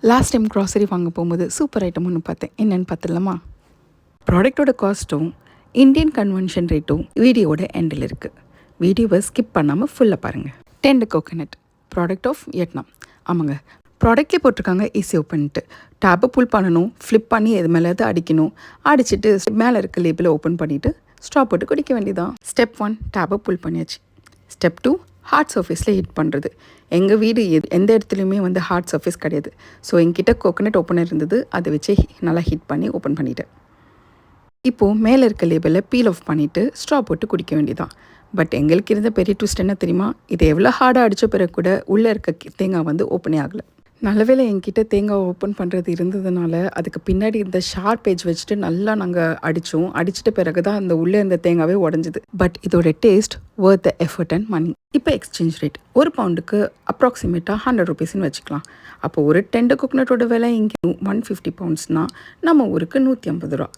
Last time grocery வாங்க போகும்போது super item ஒன்று பார்த்தேன். என்னென்னு பார்த்துடலாமா? ப்ராடக்டோட காஸ்ட்டும் இந்தியன் கன்வென்ஷன் ரேட்டும் வீடியோட எண்டில் இருக்குது. வீடியோவை ஸ்கிப் பண்ணாமல் ஃபுல்லாக பாருங்கள். Tender coconut product of Vietnam. ஆமாங்க, ப்ராடக்ட்லேயே போட்டிருக்காங்க ஈஸி ஓப்பன்ட்டு. டேப்பை புல் பண்ணணும், ஃப்ளிப் பண்ணி எது மேலேயாவது அடிக்கணும். அடிச்சுட்டு மேலே இருக்க லேபிளை ஓப்பன் பண்ணிவிட்டு ஸ்ட்ரா போட்டு குடிக்க வேண்டியதான். ஸ்டெப் 1 டேப்பை புல் பண்ணியாச்சு. ஸ்டெப் 2 ஹார்ட் சர்ஃபேஸில் ஹீட் பண்ணுறது. எங்கள் வீடு எந்த இடத்துலையுமே ஹார்ட் சர்ஃபேஸ் கிடையாது. ஸோ என்கிட்ட கோகனட் ஓப்பனர் இருந்தது, அதை வச்சு நல்லா ஹீட் பண்ணி ஓப்பன் பண்ணிவிட்டேன். இப்போது மேலே இருக்க லேபிளை பீல் ஆஃப் பண்ணிவிட்டு ஸ்ட்ரா போட்டு குடிக்க வேண்டியதான். பட் எங்களுக்கு இருந்த பெரிய ட்விஸ்ட் என்ன தெரியுமா? இது எவ்வளோ ஹார்டாக அடித்த பிறகு கூட உள்ளே இருக்க தேங்காய் ஓப்பனே ஆகலை. நல்ல வேளை என்கிட்ட தேங்காய் ஓப்பன் பண்ணுறது இருந்ததுனால அதுக்கு பின்னாடி இந்த ஷார்ப் ஏஜ் வச்சுட்டு நல்லா நாங்கள் அடித்தோம். அடிச்சிட்ட பிறகு தான் அந்த உள்ளே இருந்த தேங்காவே உடஞ்சிது. பட் இதோட taste worth the effort and money. இப்போ எக்ஸ்சேஞ்ச் ரேட் ஒரு பவுண்டுக்கு அப்ராக்சிமேட்டாக 100 ருபீஸ்ன்னு வச்சுக்கலாம். அப்போ ஒரு டெண்டு கோகனட்டோட விலை இங்கே 150 பவுண்ட்ஸ்னால் நம்ம ஊருக்கு 150 ரூபா.